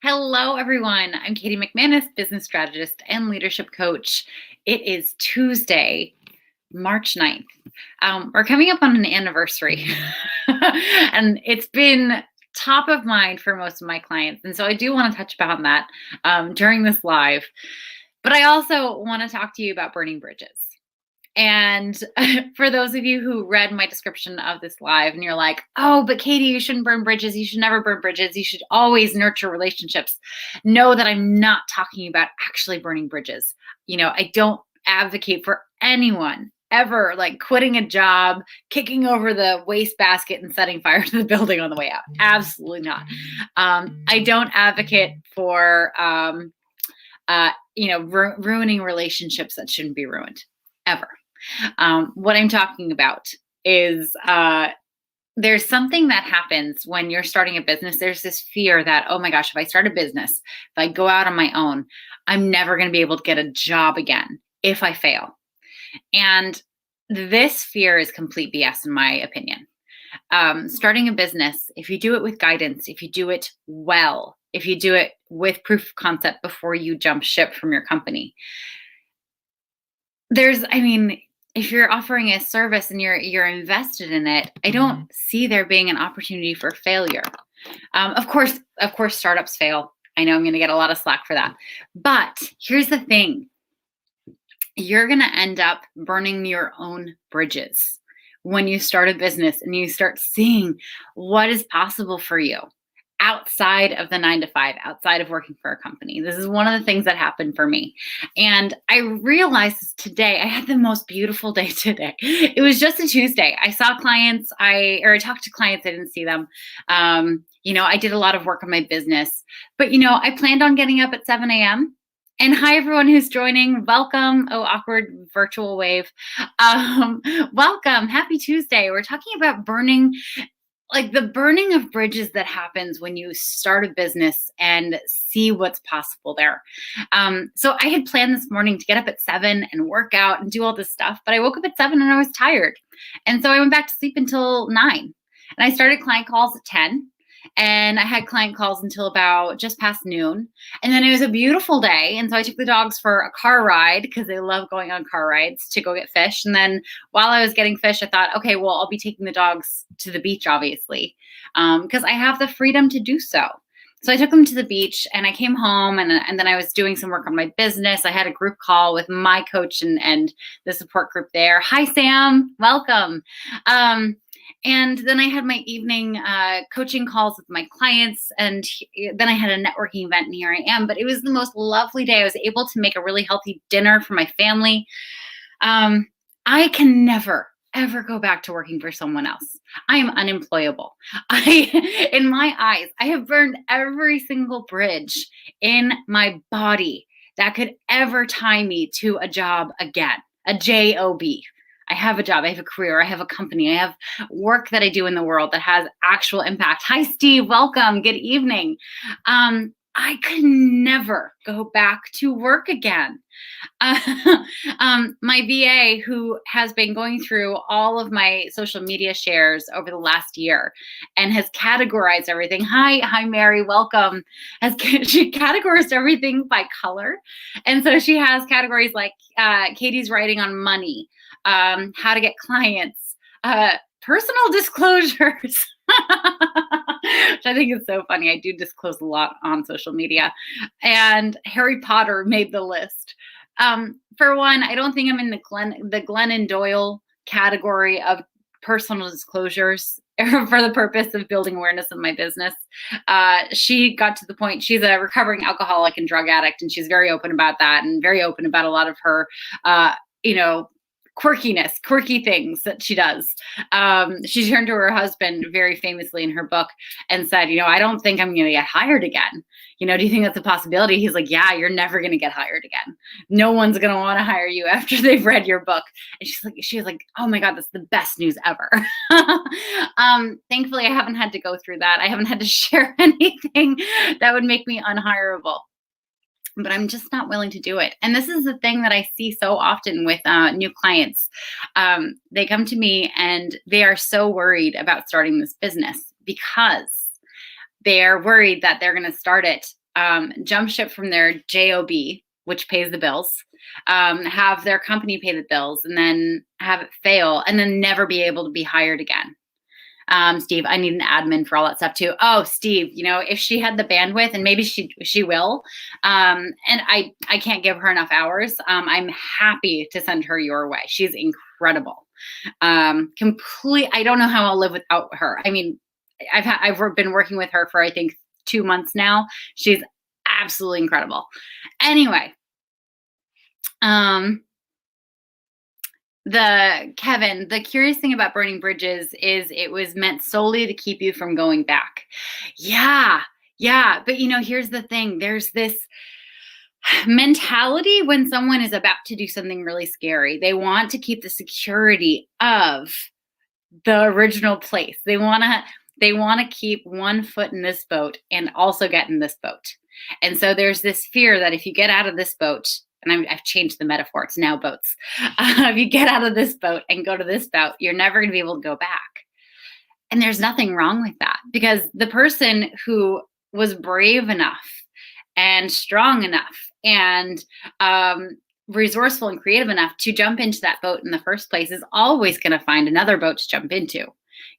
Hello, everyone. I'm Katie McManus, business strategist and leadership coach. It is Tuesday, March 9th. We're coming up on an anniversary, and it's been top of mind for most of my clients. And so I do want to touch upon that during this live. But I also want to talk to you about burning bridges. And for those of you who read my description of this live and you're like, oh, but Katie, you shouldn't burn bridges. You should never burn bridges. You should always nurture relationships. Know that I'm not talking about actually burning bridges. I don't advocate for anyone ever like quitting a job, kicking over the wastebasket and setting fire to the building on the way out. Absolutely not. I don't advocate for, ruining relationships that shouldn't be ruined ever. What I'm talking about is there's something that happens when you're starting a business. There's this fear that, oh my gosh, if I start a business, if I go out on my own, I'm never going to be able to get a job again if I fail. And this fear is complete BS, in my opinion. Starting a business, if you do it with guidance, if you do it well, if you do it with proof of concept before you jump ship from your company, if you're offering a service and you're invested in it, I don't see there being an opportunity for failure. Of course, startups fail. I know I'm going to get a lot of slack for that. But here's the thing. You're going to end up burning your own bridges when you start a business and you start seeing what is possible for you outside of the 9-to-5, outside of working for a company. This is one of the things that happened for me. And I realized today, I had the most beautiful day today. It was just a Tuesday. I saw clients, I talked to clients, I didn't see them. I did a lot of work on my business, but I planned on getting up at 7 a.m. And hi, everyone who's joining. Welcome. Oh, awkward virtual wave. Welcome. Happy Tuesday. We're talking about burning of bridges that happens when you start a business and see what's possible there. So I had planned this morning to get up at 7 and work out and do all this stuff, but I woke up at 7 and I was tired. And so I went back to sleep until 9. And I started client calls at 10. And I had client calls until about just past noon. And then it was a beautiful day. And so I took the dogs for a car ride because they love going on car rides to go get fish. And then while I was getting fish, I thought, okay, well, I'll be taking the dogs to the beach, obviously, because I have the freedom to do so. So I took them to the beach and I came home and then I was doing some work on my business. I had a group call with my coach and the support group there. Hi, Sam. Welcome. And then I had my evening coaching calls with my clients. And then I had a networking event, and here I am. But it was the most lovely day. I was able to make a really healthy dinner for my family. I can never, ever go back to working for someone else. I am unemployable. In my eyes, I have burned every single bridge in my body that could ever tie me to a job again, a job. I have a job, I have a career, I have a company, I have work that I do in the world that has actual impact. Hi, Steve, welcome, good evening. I could never go back to work again. My VA, who has been going through all of my social media shares over the last year and has categorized everything. Hi, Mary, welcome. She categorized everything by color. And so she has categories like Katie's writing on money, how to get clients, personal disclosures, which I think is so funny. I do disclose a lot on social media, and Harry Potter made the list. For one, I don't think I'm in the Glennon Doyle category of personal disclosures for the purpose of building awareness of my business. She got to the point, she's a recovering alcoholic and drug addict, and she's very open about that and very open about a lot of her, quirky things that she does. She turned to her husband very famously in her book and said, I don't think I'm going to get hired again. Do you think that's a possibility? He's like, yeah, you're never going to get hired again. No one's going to want to hire you after they've read your book. And she was like, oh my God, that's the best news ever. Thankfully, I haven't had to go through that. I haven't had to share anything that would make me unhireable. But I'm just not willing to do it. And this is the thing that I see so often with new clients. They come to me and they are so worried about starting this business because they're worried that they're going to start it jump ship from their job, which pays the bills, have their company pay the bills, and then have it fail, and then never be able to be hired again. Steve, I need an admin for all that stuff too. Oh, Steve, if she had the bandwidth, and maybe she will, and I can't give her enough hours. I'm happy to send her your way. She's incredible. I don't know how I'll live without her. I mean, I've been working with her for I think 2 months now. She's absolutely incredible. Anyway, Kevin, the curious thing about burning bridges is it was meant solely to keep you from going back. Yeah. Yeah. But here's the thing. There's this mentality when someone is about to do something really scary. They want to keep the security of the original place. They want to keep one foot in this boat and also get in this boat. And so there's this fear that if you get out of this boat, and I've changed the metaphor, it's now boats. If you get out of this boat and go to this boat, you're never going to be able to go back. And there's nothing wrong with that, because the person who was brave enough and strong enough and resourceful and creative enough to jump into that boat in the first place is always going to find another boat to jump into.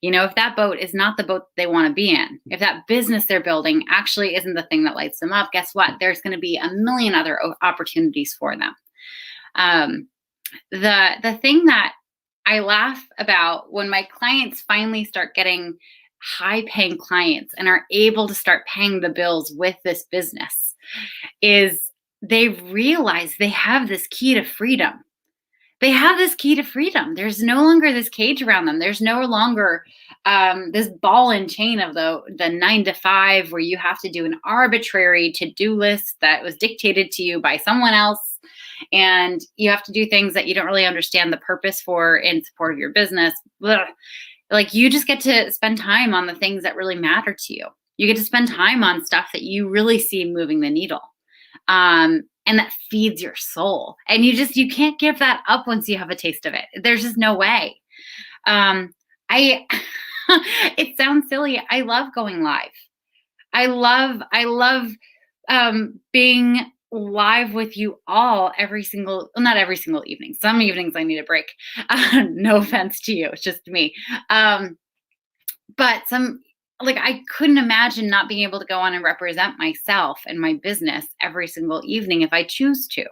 If that boat is not the boat they want to be in, if that business they're building actually isn't the thing that lights them up, guess what? There's going to be a million other opportunities for them. The thing that I laugh about when my clients finally start getting high-paying clients and are able to start paying the bills with this business is they realize they have this key to freedom. They have this key to freedom. There's no longer this cage around them. There's no longer this ball and chain of the 9 to 5 where you have to do an arbitrary to-do list that was dictated to you by someone else. And you have to do things that you don't really understand the purpose for in support of your business. Blah. Like, you just get to spend time on the things that really matter to you. You get to spend time on stuff that you really see moving the needle. And that feeds your soul. And you can't give that up once you have a taste of it. There's just no way. It sounds silly. I love going live. I love being live with you all not every single evening. Some evenings I need a break. No offense to you. It's just me. But I couldn't imagine not being able to go on and represent myself and my business every single evening if I choose to.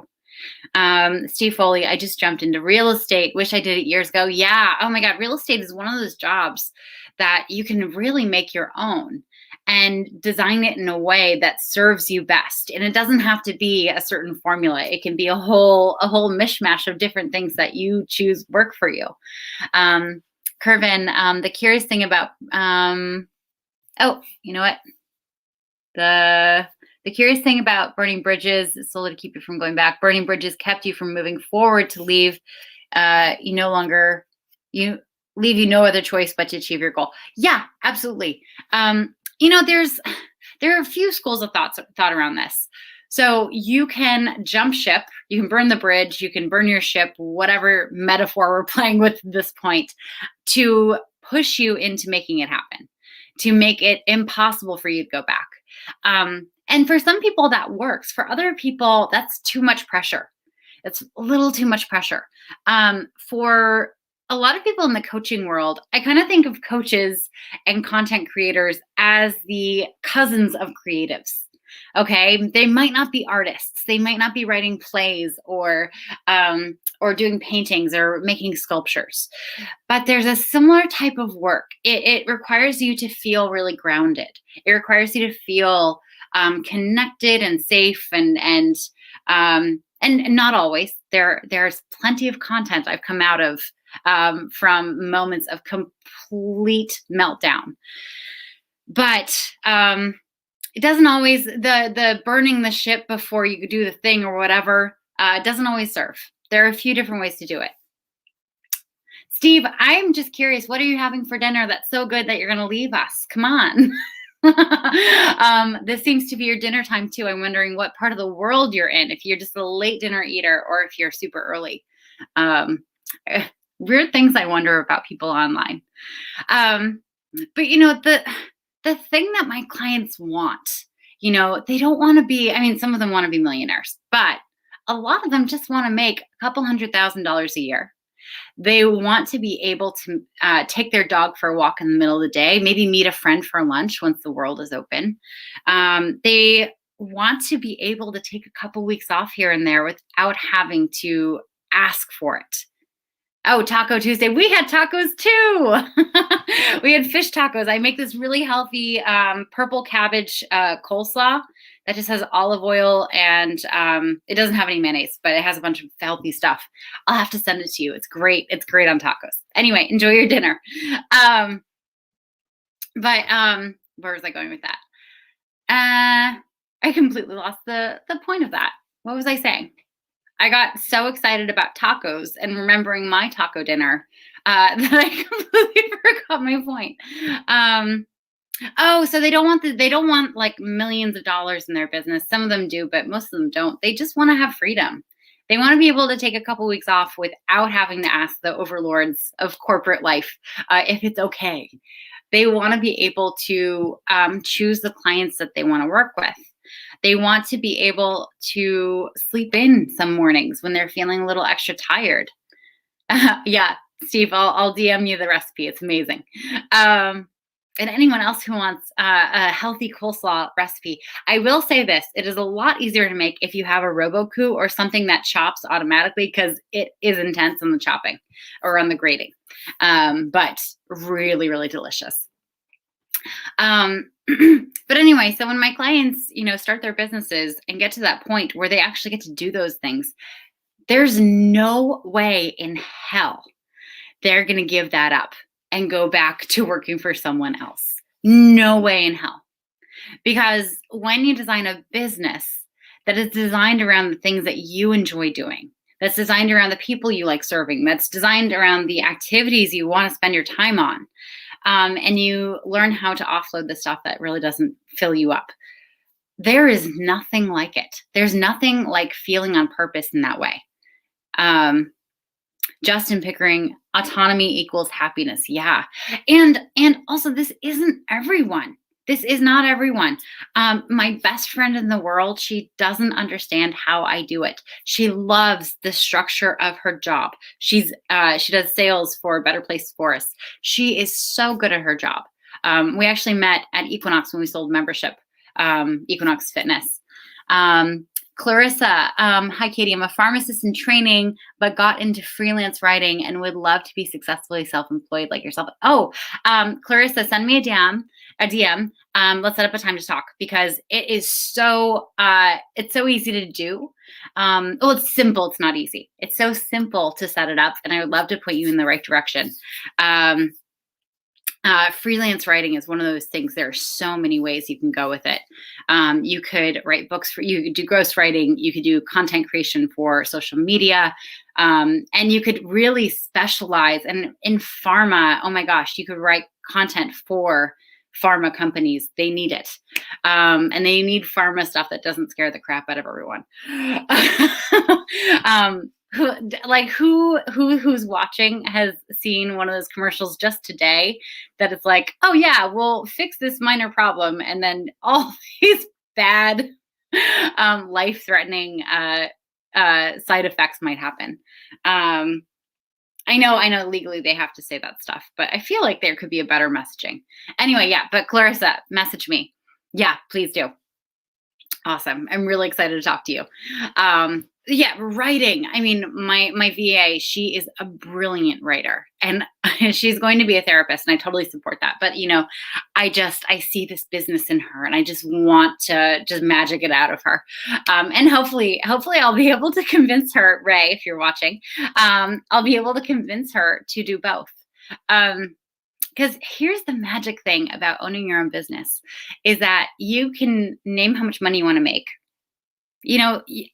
Steve Foley, I just jumped into real estate. Wish I did it years ago. Yeah. Oh my God. Real estate is one of those jobs that you can really make your own and design it in a way that serves you best. And it doesn't have to be a certain formula. It can be a whole mishmash of different things that you choose work for you. Kervin, the curious thing about, oh, you know what? The curious thing about burning bridges is solely to keep you from going back. Burning bridges kept you from moving forward to leave. You no other choice but to achieve your goal. Yeah, absolutely. There are a few schools of thought around this. So you can jump ship, you can burn the bridge, you can burn your ship, whatever metaphor we're playing with at this point, to push you into making it happen, to make it impossible for you to go back. And for some people that works. For other people, that's too much pressure. It's a little too much pressure. For a lot of people in the coaching world, I kind of think of coaches and content creators as the cousins of creatives. Okay, they might not be artists. They might not be writing plays or doing paintings or making sculptures, but there's a similar type of work. It requires you to feel really grounded. It requires you to feel connected and safe and not always. There's plenty of content I've come out of from moments of complete meltdown, but it doesn't always, the burning the ship before you do the thing or whatever, doesn't always serve. There are a few different ways to do it. Steve, I'm just curious, what are you having for dinner that's so good that you're going to leave us? Come on. This seems to be your dinner time too. I'm wondering what part of the world you're in, if you're just a late dinner eater or if you're super early. Weird things I wonder about people online. But the thing that my clients want They don't want to be, I mean, some of them want to be millionaires, but a lot of them just want to make a couple $100,000 a year. They want to be able to take their dog for a walk in the middle of the day, maybe meet a friend for lunch once the world is open. They want to be able to take a couple weeks off here and there without having to ask for it. Oh, Taco Tuesday. We had tacos too. We had fish tacos. I make this really healthy purple cabbage coleslaw that just has olive oil and it doesn't have any mayonnaise, but it has a bunch of healthy stuff. I'll have to send it to you. It's great. It's great on tacos. Anyway, enjoy your dinner. But where was I going with that? I completely lost the point of that. What was I saying? I got so excited about tacos and remembering my taco dinner that I completely forgot my point. So they don't want like millions of dollars in their business. Some of them do, but most of them don't. They just want to have freedom. They want to be able to take a couple weeks off without having to ask the overlords of corporate life if it's okay. They want to be able to choose the clients that they want to work with. They want to be able to sleep in some mornings when they're feeling a little extra tired. Yeah, Steve, I'll DM you the recipe. It's amazing. And anyone else who wants a healthy coleslaw recipe, I will say this. It is a lot easier to make if you have a Roku or something that chops automatically because it is intense on the chopping or on the grating. But really, really delicious. But anyway, so when my clients, start their businesses and get to that point where they actually get to do those things, there's no way in hell they're going to give that up and go back to working for someone else. No way in hell. Because when you design a business that is designed around the things that you enjoy doing, that's designed around the people you like serving, that's designed around the activities you want to spend your time on, and you learn how to offload the stuff that really doesn't fill you up, there is nothing like it. There's nothing like feeling on purpose in that way. Justin Pickering, autonomy equals happiness. Yeah. And also this isn't everyone. This is not everyone. My best friend in the world, she doesn't understand how I do it. She loves the structure of her job. She does sales for Better Place Forests. She is so good at her job. We actually met at Equinox when we sold membership, Equinox Fitness. Clarissa, hi Katie, I'm a pharmacist in training, but got into freelance writing and would love to be successfully self-employed like yourself. Oh, Clarissa, send me a DM. Let's set up a time to talk because it is it's so easy to do. It's simple. It's not easy. It's so simple to set it up, and I would love to point you in the right direction. Freelance writing is one of those things. There are so many ways you can go with it. You could write books you could do ghostwriting, you could do content creation for social media, and you could really specialize. And in pharma, oh my gosh, you could write content for pharma companies. They need it. And they need pharma stuff that doesn't scare the crap out of everyone. Who's watching has seen one of those commercials just today that it's like, oh yeah, we'll fix this minor problem, and then all these bad life-threatening side effects might happen. I know legally they have to say that stuff, but I feel like there could be a better messaging. Anyway, yeah, but Clarissa, message me. Yeah, please do. Awesome. I'm really excited to talk to you. Yeah, writing. I mean, my VA, she is a brilliant writer, and she's going to be a therapist, and I totally support that. But I see this business in her, and I just want to just magic it out of her. And hopefully I'll be able to convince her, Ray, if you're watching, I'll be able to convince her to do both. Because here's the magic thing about owning your own business is that you can name how much money you want to make.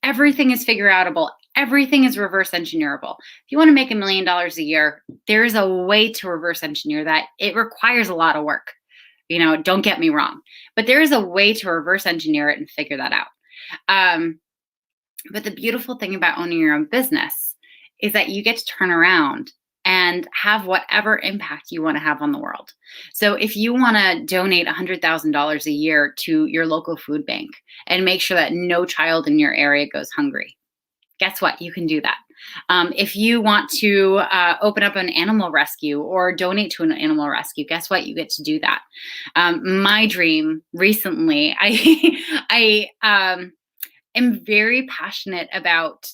Everything is figure outable. Everything is reverse engineerable. If you want to make $1 million a year, there's a way to reverse engineer that. It requires a lot of work. Don't get me wrong, but there is a way to reverse engineer it and figure that out. But the beautiful thing about owning your own business is that you get to turn around and have whatever impact you want to have on the world. So if you want to donate $100,000 a year to your local food bank and make sure that no child in your area goes hungry, guess what? You can do that. If you want to open up an animal rescue or donate to an animal rescue, guess what? You get to do that. My dream recently, I am very passionate about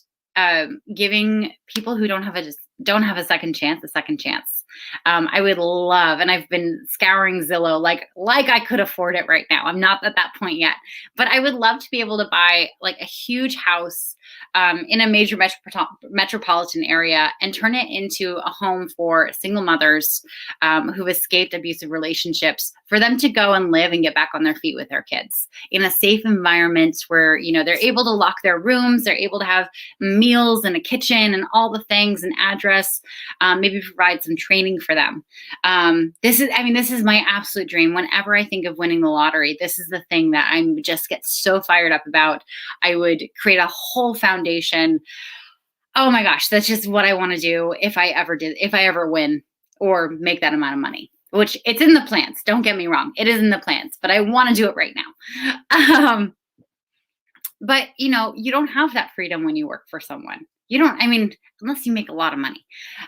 giving people who don't have a second chance a second chance. I would love, and I've been scouring Zillow like I could afford it right now. I'm not at that point yet, but I would love to be able to buy like a huge house in a major metropolitan area and turn it into a home for single mothers who've escaped abusive relationships, for them to go and live and get back on their feet with their kids in a safe environment where, you know, they're able to lock their rooms, they're able to have meals and a kitchen and all the things, an address, maybe provide some training for them. This is my absolute dream. Whenever I think of winning the lottery, this is the thing that I just get so fired up about. I would create a whole foundation. Oh my gosh, that's just what I want to do if I ever win or make that amount of money, which it's in the plans. Don't get me wrong. It is in the plans, but I want to do it right now. But you know, you don't have that freedom when you work for someone. You don't, unless you make a lot of money,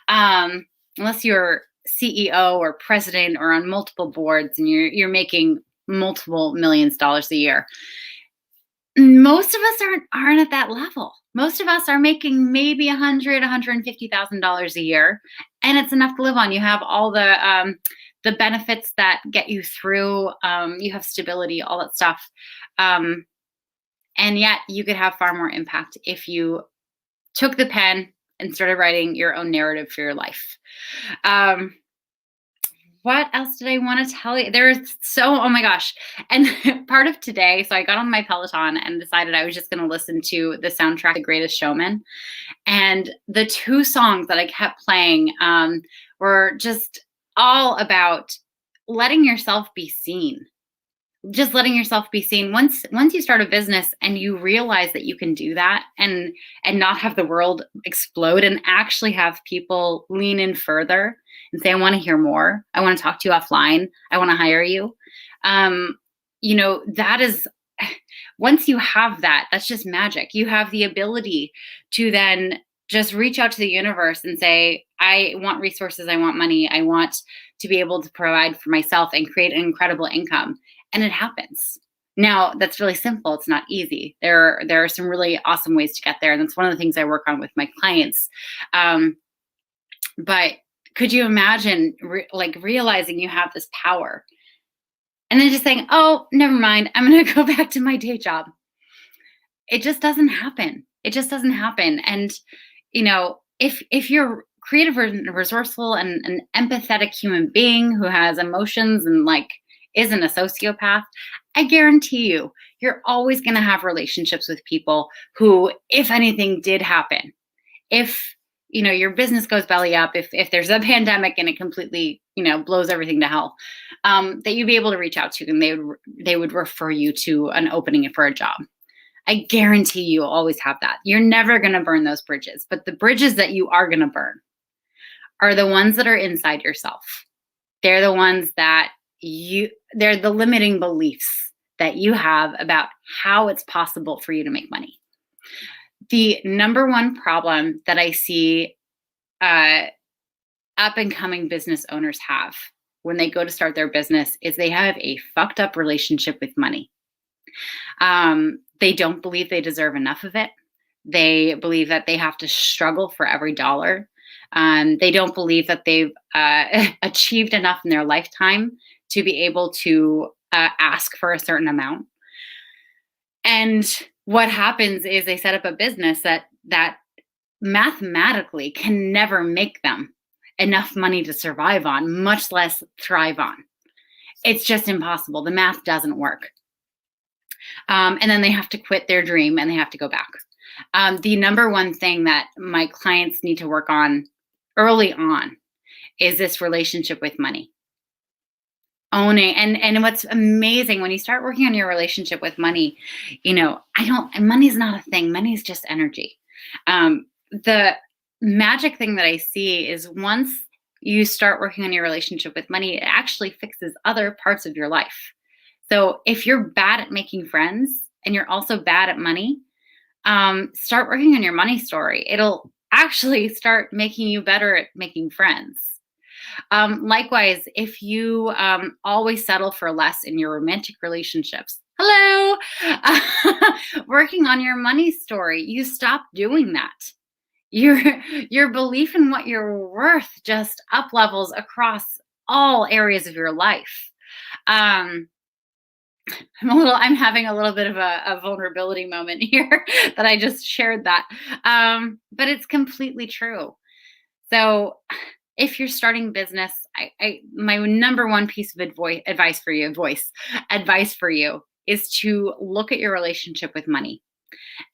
unless you're CEO or president or on multiple boards and you're making multiple millions of dollars a year. Most of us aren't at that level. Most of us are making maybe $150,000 a year, and it's enough to live on. You have all the benefits that get you through. You have stability, all that stuff, and yet you could have far more impact if you took the pen and started writing your own narrative for your life. What else did I want to tell you? Oh my gosh. And part of today, so I got on my Peloton and decided I was just going to listen to the soundtrack, The Greatest Showman. And the two songs that I kept playing were just all about letting yourself be seen. Just letting yourself be seen. Once you start a business and you realize that you can do that and not have the world explode, and actually have people lean in further and say, I want to hear more. I want to talk to you offline. I want to hire you. You know, that is, once you have that, that's just magic. You have the ability to then just reach out to the universe and say, I want resources. I want money. I want to be able to provide for myself and create an incredible income. And it happens. Now, that's really simple. It's not easy. There are some really awesome ways to get there. And that's one of the things I work on with my clients. But could you imagine realizing you have this power and then just saying, oh, never mind, I'm going to go back to my day job? It just doesn't happen. It just doesn't happen. And, you know, if you're creative and resourceful and an empathetic human being who has emotions and isn't a sociopath, I guarantee you're always going to have relationships with people who, if anything did happen, if, you know, your business goes belly up, if there's a pandemic and it completely, you know, blows everything to hell, that you'd be able to reach out to, and they would refer you to an opening for a job. I guarantee you'll always have that. You're never going to burn those bridges, but the bridges that you are going to burn are the ones that are inside yourself. They're the ones that they're the limiting beliefs that you have about how it's possible for you to make money. The number one problem that I see up and coming business owners have when they go to start their business is they have a fucked up relationship with money. They don't believe they deserve enough of it. They believe that they have to struggle for every dollar. They don't believe that they've achieved enough in their lifetime to be able to ask for a certain amount. And what happens is they set up a business that mathematically can never make them enough money to survive on, much less thrive on. It's just impossible. The math doesn't work. And then they have to quit their dream and they have to go back. The number one thing that my clients need to work on early on is this relationship with money. Owning, and what's amazing when you start working on your relationship with money, you know, money's not a thing. Money is just energy. The magic thing that I see is once you start working on your relationship with money, it actually fixes other parts of your life. So if you're bad at making friends and you're also bad at money, start working on your money story. It'll actually start making you better at making friends. Likewise, if you always settle for less in your romantic relationships, hello, working on your money story, you stop doing that. Your your belief in what you're worth just up levels across all areas of your life. Um, I'm having a little bit of a vulnerability moment here that I just shared that. But it's completely true. So if you're starting business, my number one piece of advice for you is to look at your relationship with money.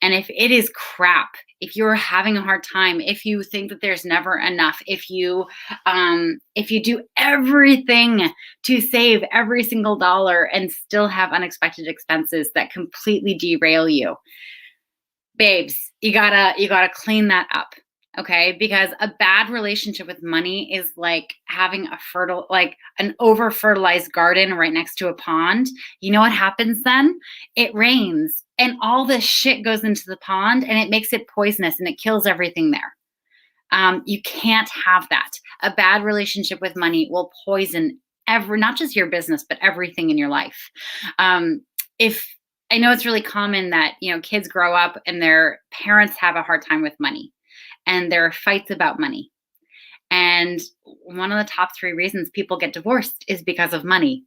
And if it is crap, if you're having a hard time, if you think that there's never enough, if you do everything to save every single dollar and still have unexpected expenses that completely derail you, babes, you gotta clean that up. Okay, because a bad relationship with money is like having like an over fertilized garden right next to a pond. You know what happens then? It rains and all this shit goes into the pond and it makes it poisonous and it kills everything there. You can't have that. A bad relationship with money will poison not just your business, but everything in your life. If I know it's really common that, kids grow up and their parents have a hard time with money and there are fights about money. And one of the top 3 reasons people get divorced is because of money.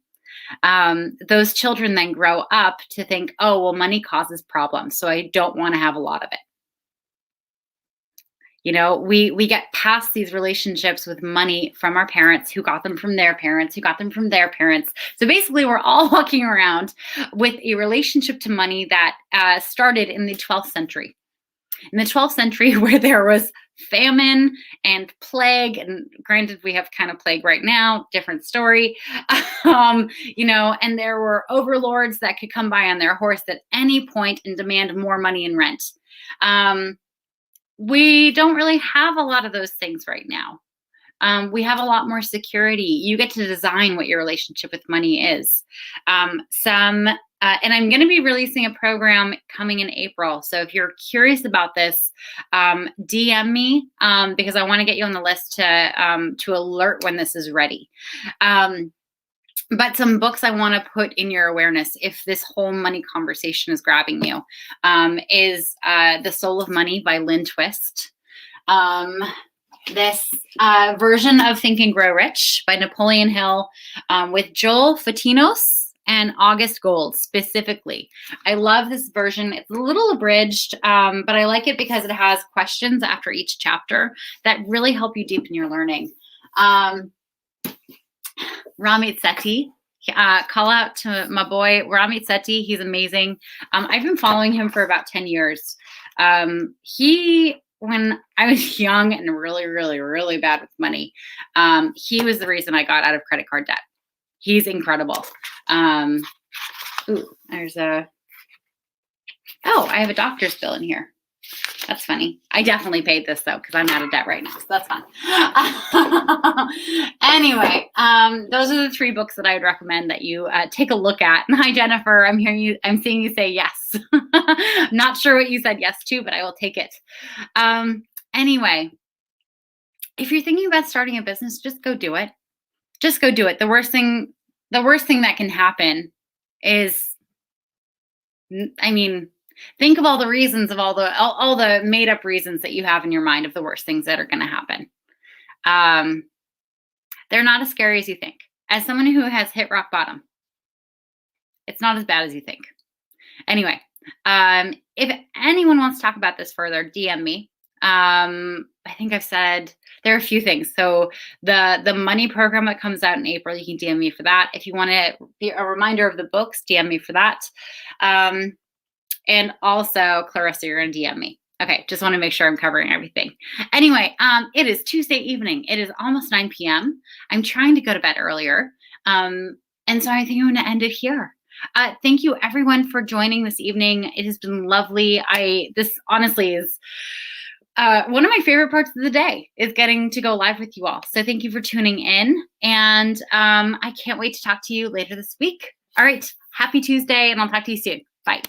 Those children then grow up to think, oh, well, money causes problems, so I don't want to have a lot of it. We get past these relationships with money from our parents, who got them from their parents, who got them from their parents. So basically, we're all walking around with a relationship to money that started in the 12th century. In the 12th century, where there was famine and plague, and granted, we have kind of plague right now, different story, and there were overlords that could come by on their horse at any point and demand more money in rent. We don't really have a lot of those things right now. We have a lot more security. You get to design what your relationship with money is. And I'm going to be releasing a program coming in April. So if you're curious about this, DM me because I want to get you on the list to alert when this is ready. But some books I want to put in your awareness, if this whole money conversation is grabbing you, is The Soul of Money by Lynn Twist. This version of Think and Grow Rich by Napoleon Hill with Joel Fatinos and August Gold specifically. I love this version. It's a little abridged, but I like it because it has questions after each chapter that really help you deepen your learning. Ramit Sethi, call out to my boy Ramit Sethi. He's amazing. I've been following him for about 10 years. When I was young and really, really, really bad with money, he was the reason I got out of credit card debt. He's incredible. I have a doctor's bill in here. That's funny. I definitely paid this though, because I'm out of debt right now. So that's fun. Anyway, those are the 3 books that I would recommend that you take a look at. Hi, Jennifer. I'm seeing you say yes. Not sure what you said yes to, but I will take it. Anyway, if you're thinking about starting a business, just go do it. Just go do it. The worst thing that can happen is, think of all the reasons of all the made up reasons that you have in your mind of the worst things that are going to happen. They're not as scary as you think. As someone who has hit rock bottom, it's not as bad as you think. Anyway, if anyone wants to talk about this further, DM me. I think I've said there are a few things. So the money program that comes out in April, you can DM me for that. If you want a reminder of the books, DM me for that. And also, Clarissa, you're going to DM me. Okay, just want to make sure I'm covering everything. Anyway, it is Tuesday evening. It is almost 9 p.m. I'm trying to go to bed earlier. And so I think I'm going to end it here. Thank you, everyone, for joining this evening. It has been lovely. This honestly is One of my favorite parts of the day is getting to go live with you all. So thank you for tuning in. And I can't wait to talk to you later this week. All right. Happy Tuesday, and I'll talk to you soon. Bye.